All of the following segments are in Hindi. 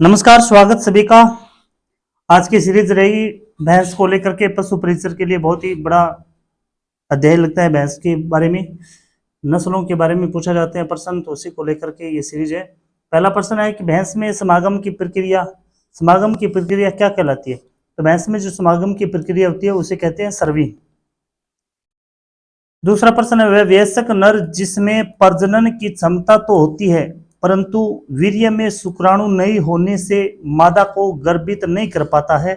नमस्कार, स्वागत सभी का। आज की सीरीज रहेगी भैंस को लेकर के। पशु परिचर के लिए बहुत ही बड़ा अध्याय लगता है भैंस के बारे में, नस्लों के बारे में पूछा जाते हैं प्रश्न, तो उसी को लेकर के ये सीरीज है। पहला प्रश्न है कि भैंस में समागम की प्रक्रिया क्या कहलाती है? तो भैंस में जो समागम की प्रक्रिया होती है उसे कहते हैं सर्वी। दूसरा प्रश्न है, वह वयस्क नर जिसमें प्रजनन की क्षमता तो होती है परंतु वीर्य में शुक्राणु नहीं होने से मादा को गर्भित नहीं कर पाता है,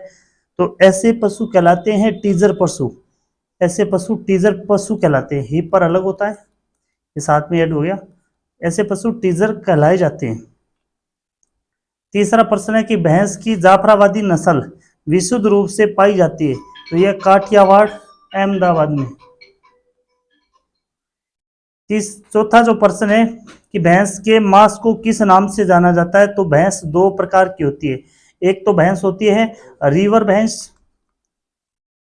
तो ऐसे पशु कहलाते हैं टीजर पशु। ऐसे पशु टीजर पशु कहलाते हैं। ही पर अलग होता है, ये साथ में ऐड हो गया। ऐसे पशु टीजर कहलाए जाते हैं। तीसरा प्रश्न है कि भैंस की जाफराबादी नस्ल विशुद्ध रूप से पाई जाती है, तो यह काठियावाड़ अहमदाबाद में। चौथा जो प्रश्न है कि भैंस के मांस को किस नाम से जाना जाता है? तो भैंस दो प्रकार की होती है। एक तो भैंस होती है रिवर भैंस,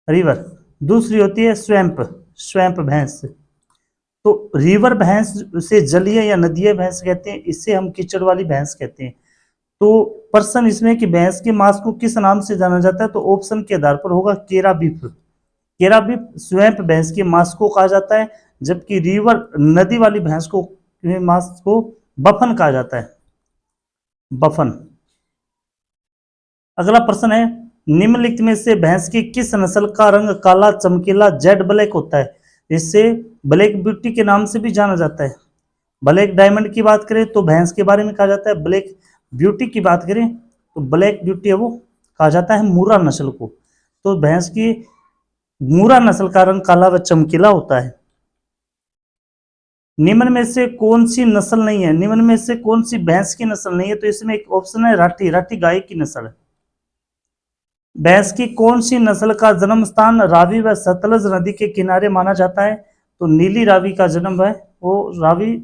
रिवर। दूसरी होती है स्वैम्प भैंस। तो रिवर भैंस से जलीय या नदीय भैंस कहते हैं, इससे हम कीचड़ वाली भैंस कहते हैं। तो प्रश्न इसमें कि भैंस के मांस को किस नाम से जाना जाता है, तो ऑप्शन के आधार पर होगा केराबीफ। केराबीफ स्वैम्प भैंस के मांस को कहा जाता है, जबकि रिवर नदी वाली भैंस को मांस को बफन कहा जाता है, बफन। अगला प्रश्न है, निम्नलिखित में से भैंस की किस नस्ल का रंग काला चमकीला जेड ब्लैक होता है? इससे ब्लैक ब्यूटी के नाम से भी जाना जाता है। ब्लैक डायमंड की बात करें तो भैंस के बारे में कहा जाता है ब्लैक ब्यूटी। की बात करें तो ब्लैक ब्यूटी है वो कहा जाता है मुर्रा नस्ल को। तो भैंस की मुर्रा नस्ल का रंग काला व चमकीला होता है। निम्न में से कौन सी नस्ल नहीं है? निम्न में से कौन सी भैंस की नस्ल नहीं है? तो इसमें एक ऑप्शन है राठी। राठी गाय की नस्ल है। भैंस की कौन सी नस्ल का जन्म स्थान रावी व सतलज नदी के किनारे माना जाता है? तो नीली रावी का जन्म है वो रावी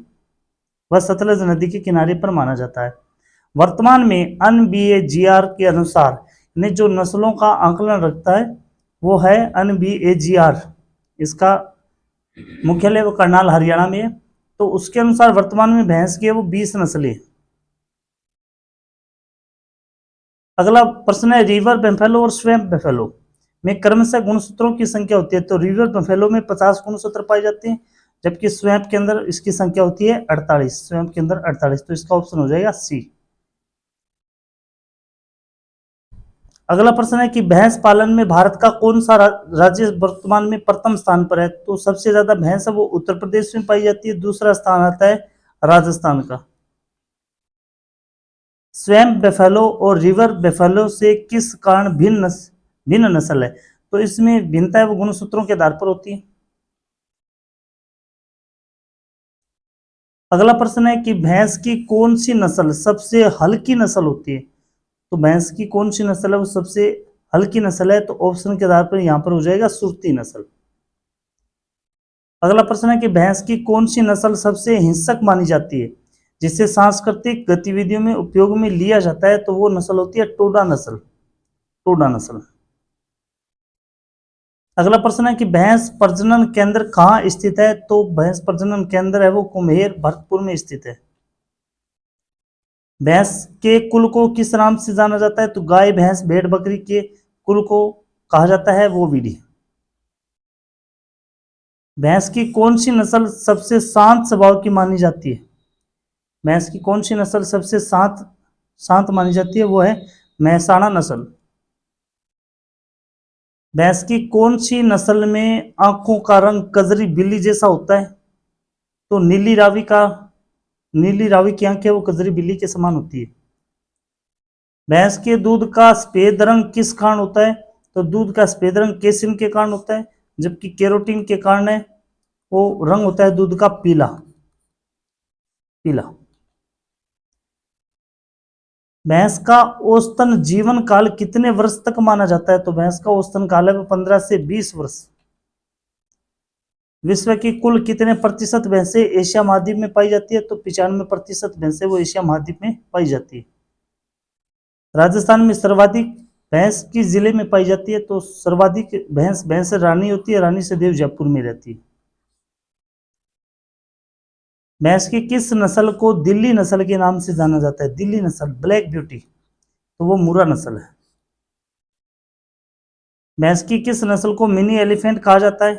व सतलज नदी के किनारे पर माना जाता है। वर्तमान में NBAGR के अनुसार ने जो नस्लों का आंकलन रखता है वो है NBAGR। इसका मुख्यालय वो करनाल हरियाणा में है। तो उसके अनुसार वर्तमान में भैंस की है वो 20 नस्लें। अगला प्रश्न है, रिवर बफेलो और स्वैम्प बफेलो में क्रमशः गुणसूत्रों की संख्या होती है? तो रिवर बफेलो में 50 गुणसूत्र पाए जाते हैं, जबकि स्वैम्प के अंदर इसकी संख्या होती है 48। स्वैम्प के अंदर 48, तो इसका ऑप्शन हो जाएगा सी। अगला प्रश्न है कि भैंस पालन में भारत का कौन सा राज्य वर्तमान में प्रथम स्थान पर है? तो सबसे ज्यादा भैंस है वो उत्तर प्रदेश में पाई जाती है। दूसरा स्थान आता है राजस्थान का। स्वैम्प बेफेलो और रिवर बेफेलो से किस कारण भिन्न नस्ल है? तो इसमें भिन्नता है वो गुणसूत्रों के आधार पर होती है। अगला प्रश्न है कि भैंस की कौन सी नस्ल सबसे हल्की नस्ल होती है? तो भैंस की कौन सी नस्ल है वो सबसे हल्की नस्ल है? तो ऑप्शन के आधार पर यहां पर हो जाएगा सुरती नस्ल। अगला प्रश्न है कि भैंस की कौन सी नस्ल सबसे हिंसक मानी जाती है, जिसे सांस्कृतिक गतिविधियों में उपयोग में लिया जाता है? तो वो नस्ल होती है टोडा नस्ल। टोडा नस्ल। अगला प्रश्न है कि भैंस प्रजनन केंद्र कहाँ स्थित है? तो भैंस प्रजनन केंद्र है वो कुम्हेर भरतपुर में स्थित है। भैंस के कुल को किस नाम से जाना जाता है? तो गाय भैंस भेड़ बकरी के कुल को कहा जाता है वो विधि। भैंस की कौन सी नस्ल सबसे शांत स्वभाव की मानी जाती है? भैंस की कौन सी नस्ल सबसे शांत मानी जाती है? वो है महसाणा नस्ल। भैंस की कौन सी नस्ल में आंखों का रंग कजरी बिल्ली जैसा होता है? तो नीली रावी की आंखें वो कजरी बिल्ली के समान होती है। भैंस के दूध का सफेद रंग किस कारण होता है? तो दूध का सफेद रंग कैसिन के कारण होता है, जबकि कैरोटीन के कारण है वो रंग होता है दूध का पीला। पीला। भैंस का औसतन जीवन काल कितने वर्ष तक माना जाता है? तो भैंस का औसतन काल है वो 15 से 20 वर्ष। विश्व की कुल कितने प्रतिशत भैंसें एशिया महाद्वीप में पाई जाती है? तो 95% भैंसें वो एशिया महाद्वीप में पाई जाती है। राजस्थान में सर्वाधिक भैंस किस जिले में पाई जाती है? तो सर्वाधिक भैंस रानी होती है, रानी सदैव जयपुर में रहती है। भैंस की किस नस्ल को दिल्ली नस्ल के नाम से जाना जाता है? दिल्ली नस्ल ब्लैक ब्यूटी। तो वो मुर्रा नस्ल है। भैंस की किस नस्ल को मिनी एलिफेंट कहा जाता है?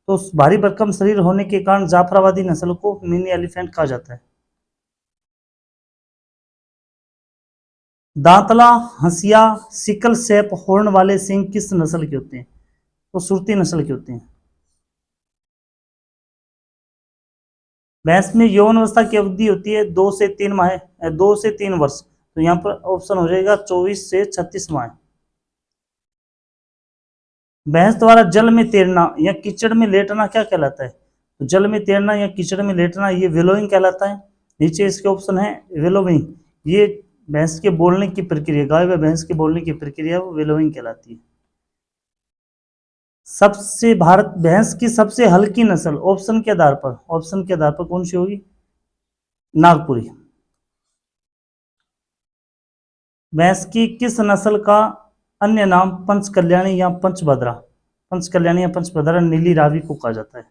तो भारी भरकम शरीर होने के कारण जाफराबादी नस्ल को मिनी एलिफेंट कहा जाता है। दांतला, हंसिया, सिकल शेप हॉर्न वाले सिंह किस नस्ल के होते हैं? तो सुरती नस्ल के होते हैं। भैंस में यौन अवस्था की अवधि होती है 2 से 3 माह, 2 से 3 वर्ष। तो यहाँ पर ऑप्शन हो जाएगा 24 से 36 माह। भैंस द्वारा जल में तैरना या कीचड़ में लेटना क्या कहलाता है? तो जल में तैरना या कीचड़ में लेटना ये विलोइंग कहलाता है। नीचे इसके ऑप्शन है विलोविंग। ये भैंस के बोलने की प्रक्रिया, गाय व भैंस के बोलने की प्रक्रिया वो विलोइंग कहलाती है। सबसे भारत भैंस की सबसे हल्की नस्ल ऑप्शन के आधार पर कौन सी होगी? नागपुरी। भैंस की किस नस्ल का अन्य नाम पंचकल्याणी या पंचभद्रा, पंचकल्याणी या पंचभद्रा नीली रावी को कहा जाता है।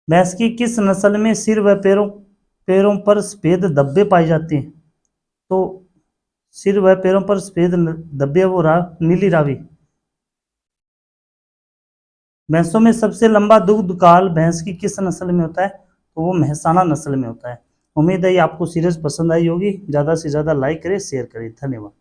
भैंस की किस नस्ल में सिर व पैरों पैरों पर सफेद धब्बे पाए जाते हैं? तो सिर व पैरों पर सफेद धब्बे वो नीली रावी। भैंसों में सबसे लंबा दुग्ध काल भैंस की किस नस्ल में होता है? तो वो मेहसाना नस्ल में होता है। उम्मीद है ये आपको सीरीज पसंद आई होगी। ज़्यादा से ज़्यादा लाइक करें, शेयर करें। धन्यवाद।